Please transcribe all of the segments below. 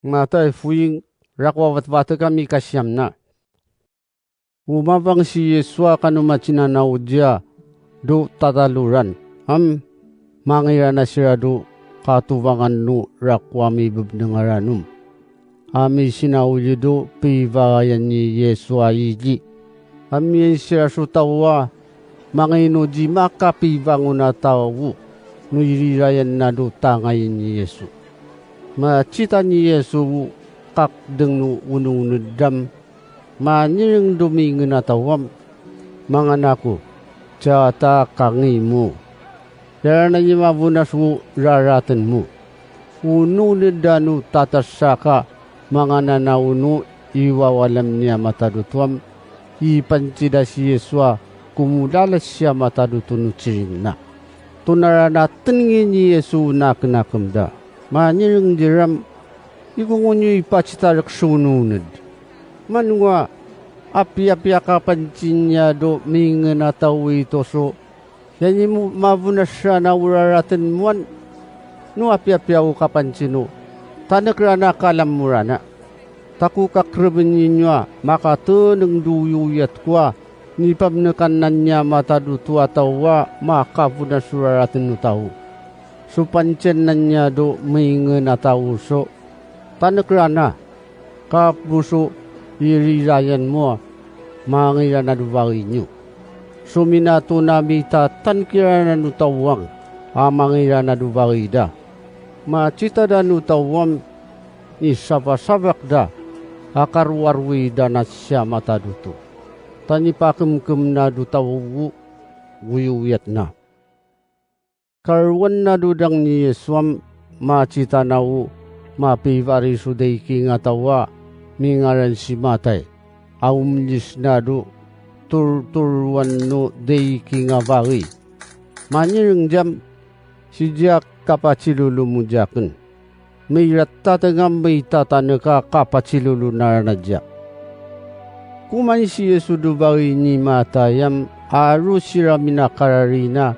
Matay fuing rakwawat bata kami kasyam na. Umabang si Yesua kanumachina na udya do tataluran. Mangira na siya do katubangan no rakwami bubnangaranum. Ami sinauli do pivayan ni Yesua iji. Ami siya sutawa mangino di makapibangon na tawu. Nuirirayan na do tangayin ni Yesu. Macita ni Yesu kakdeng no unong nudam. Manyang dumingin na tawam. Mga nako, jata kangi mo. Dara na niya mabunas mo raratan mo. Uno nidano tatasaka mga nanauno iwawalam niya matadutuam. Ipansida si Yesua kumudalas siya matadutunu chiring na. Tunarana tingin ni Yesu nakamda. Manyang diram ikungunyo ipachitarak sununod. Manwa api-api kapancin niya do mingin na tao ito so yan mo mabunas siya na uraratan muan no api-api ako kapancin no tanakra na kalamurana taku kakrabin niya makatunang duyuyat kwa ni pamnakanan niya matadutu atawa makabunas uraratan no tao so pancin na niya do mingin na tao so tanakra na kapuso irirayan mo mangira na duwagi nyo. Suminato na mita tankira na nutawang mangira na duwagi da. Macita da nutawang isabasabak da akarwarwi da na siya mataduto. Tanipakemkem na dutawu wuyuyat na. Karwan na dudang ni Yeswam macita na mapivari suday kingatawa mingaran si matay. Aumlis na do turturuan no day kingabari. Manyang jam si Jack kapachilulu mujakan. May ratatangam may tatanaka kapachilulu naranadya. Kuman si Yesu dubari ni matayam aru sira minakararina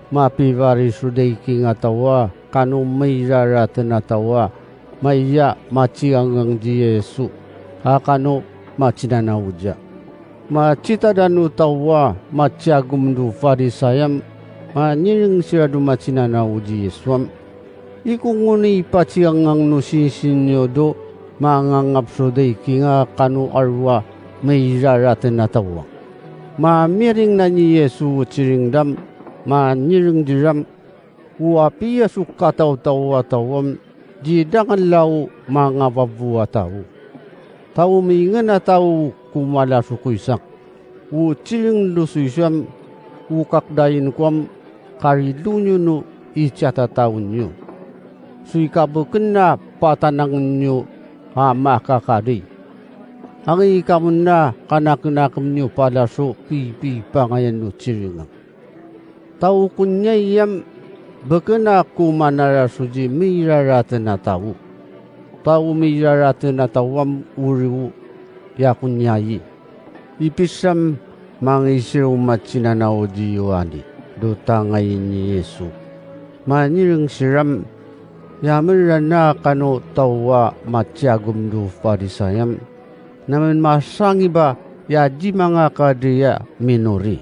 mapivari suday kingatawa kano may raratan atawa maya maciangang di Yesu akano macinanawudya. Macita danu tawa maciagum du farisayam manyiring siradu macinanawudi Yesuam. Ikunguni paciangang nusinsinyo do mangangap suday kinga kanu arwa may raratan na tawa. Mamiring na ni Yesu ciringdam manyiring diram uapi Yesu kataw-tawa tawam di dangan lau mga babuwa tao. Tao mingan na tao kumala sukuysak. U ciling lusuysam u kakdayin kwam karilunyo no isyata taon nyo. Suy kabukin na patanang nyo makakari. Ang ikamun na kanakinakam nyo pala so pipi pangayan no cilingang. Tao kunya iyam bakana kumanara suji miraratan na tao. Tao miraratan na tawam uriwu yakunyayi. Ipisam mangisiro machinanao diyoani. Duta ngayon ni Yesu. Manirang siram yaman na kano tawa matyagum do farisayam. Naman masangi ba yaji mga kadiya minori.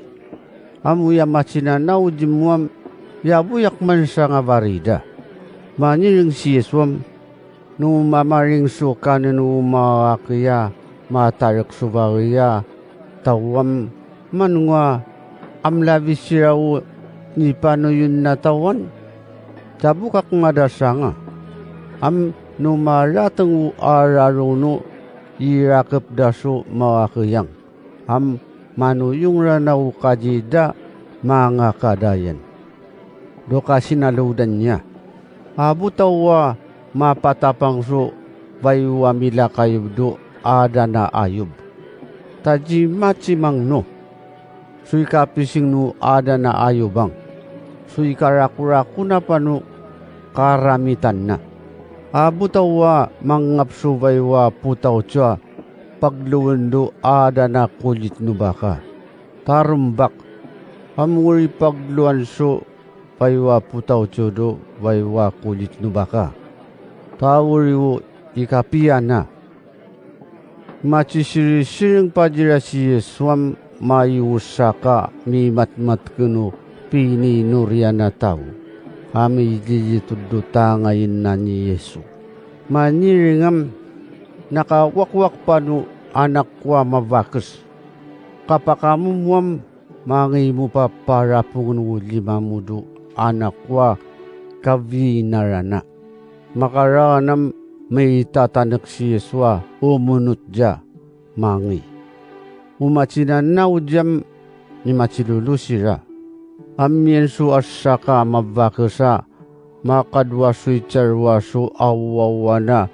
Amu ya machinanao jimuam yabuyak man sa nga barida. Maniring si Yeswam, no mamaring suka no mawakya, matarak subariya, tawam, manwa, amlabis siraw, ni paano yun natawan? Tabukak madasanga. No maratang araruno, irakap daso mawakyang. Manuyong ranaw kajida, mga kadayan. Doka sinaludan niya. Abutawa mapatapang so baywa mila kayub do ada na ayub. Taji macimang no. Suy kapising no ada na ayubang. Suy karakuraku na pano karamitan na. Abutawa mangapso baywa putaw siya pagluwan do ada na kulit no baka. Tarumbak. Amuri pagluwan so baywa putaw chodo baywa kulit no baka. Tawuri wo ikapiyana. Machisiri-siring pajira si Yesuam mayusaka mi matmat kuno pini nuriana tau. Ami jijitudu tangayin na ni Yesu. Maniringam nakawakwak panu anak kwa mavakus. Kapakamu muam mangimu pa para pungun lima mudu anak kwa kavinarana. Makaranam may tatanak si Yeswa umunut ja mangi. Umacinanaw jam ni macilulusira. Amyen su asaka mabakasa makadwasu charwasu awawana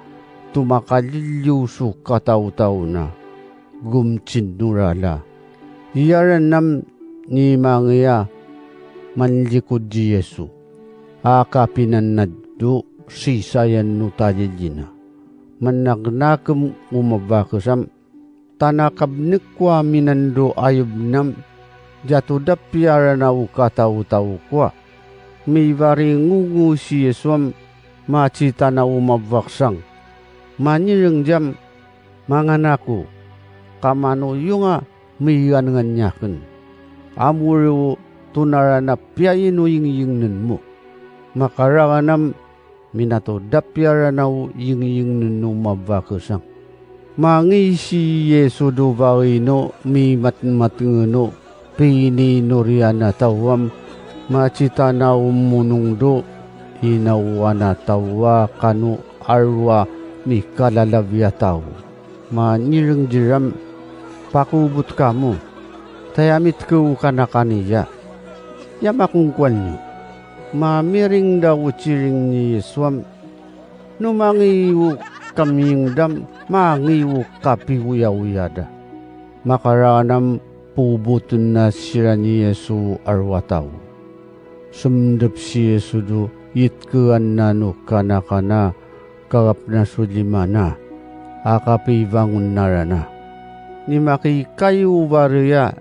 tumakalilyu su kataw-taw na gumcindurala. Iyaran nam ni mangiya manlikod di Yesu. Akapinan naddo sisayan no tajilina. Managnakam umabakasam tanakabnik kwa minando ayub nam jatudap piara na ukataw-taw kwa. May varingungu si Yesuam macita na umabwaksang. Manirang jam manganako kamano yung may ananganyakan. Amuro tunara na piyayin ying-yingnan mo. Makaranganam minatudap piara na ying-yingnan no mabwakasang. Mangi si Yesu do bawino mi matmatngano pini nuriana tawam macita na umunong do inawana tawa kanu arwa mi kalalabya taw. Manirang jiram pakubot ka mo tayamit ko kanakaniya. Yamakungkwan niyo. Mamiring daw uchiring ni Yesuam no mangiwo kaming dam mangiwo kapiwiyawiyada. Makaranam pubutun na sira ni Yesu arwataw. Sumdap si Yesu do itkuan na no kanakana kagap na sulimana akapivangun narana. Ni makikayo barya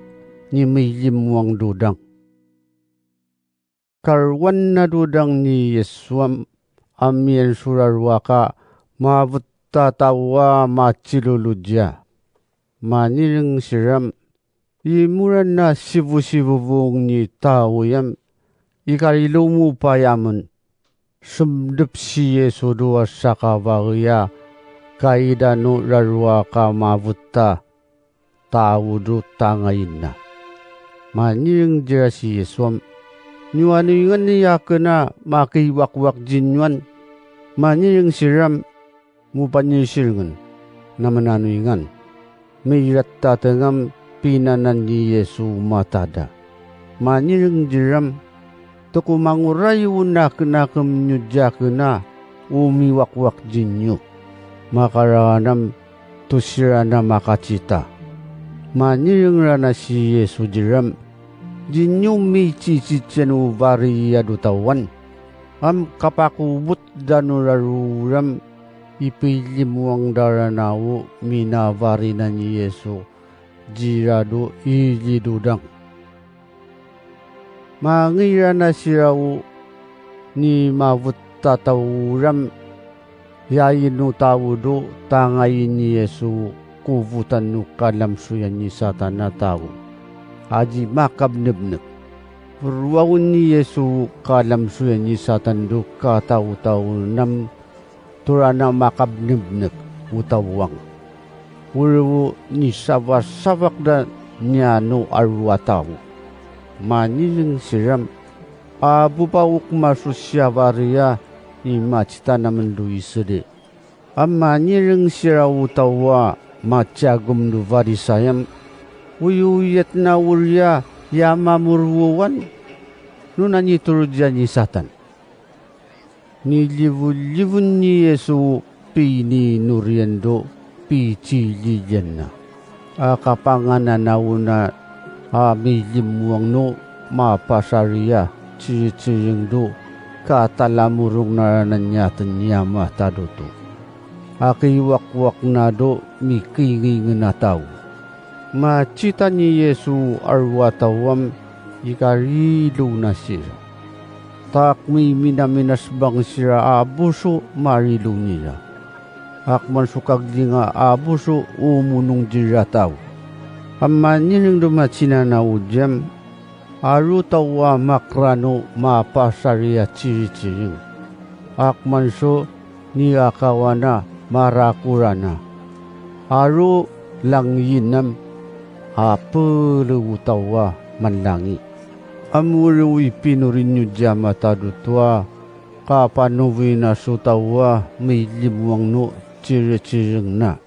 ni may limwang dudang. Karwan na dudang ni Yesuam amyen surarwaka mabut tatawa maciluludya. Maniring siram imuran na sibu-sibubong ni tao yam ikarilumu payaman. Sumdep si Yesu doa sakabagya kaidano rarwa ka mabutta tao do tangayin na. Maniring jira si Yesuam nyuaningan niya ka na makiwakwak jinwan. Maniring siram mupanyisiringan na mananuingan. May ratatangam pinanan ni Yesu matada. Maniring jiram tukumangurayo na kinakam nyo na umiwakwak jinyo. Makaranam tusira na makacita. Maniring rana si Yesu jiram jinyo mi cicicyan ubari yadutawan. Am kapakubot danuraruram ipilimuang daranawo minavari na ni Yesu jirado ilidudang. Mangira na siraw ni mavut tatawuram yayinu tao do tangayin ni Yesu kuvutan no kalamsuyan ni Satan na tao. Aji makabnebneb. Purwawun ni Yesu kalamsuyan ni Satan do kataw-taw nam turana makabnebneb utawang. Purwo ni sabak da niya no arwataw. Maniring siram abu pauk masusya varia ni macita naman duisede. Maniring siraw utawa macagum do varisayam uyuyet na urya yamamurwuwan nunanyi turudya ni Satan. Nilivulivun ni Yesu pini nuriendo pichiliyan na. Akapangananaw na milimuang no mapasariya chirichiring do katalamurong narananyatan niya matadoto. Akiwakwak na do mikinging na tao. Macita ni Yesu arwatawam ikarilo na siya. Takmi minaminasbang sira abuso marilo niya. Akman sukag di nga abuso umunong dirataw. Amman nining dumachina na udyam, aru tawa makrano mapasariya ciri-ciring. Akman so ni akawana marakurana. Aru langyinam apelutawa manlangi. Amuru ipinurin nyo dyan matadutwa. Kapanuwi na sutawa may limuang no ciri-ciring na.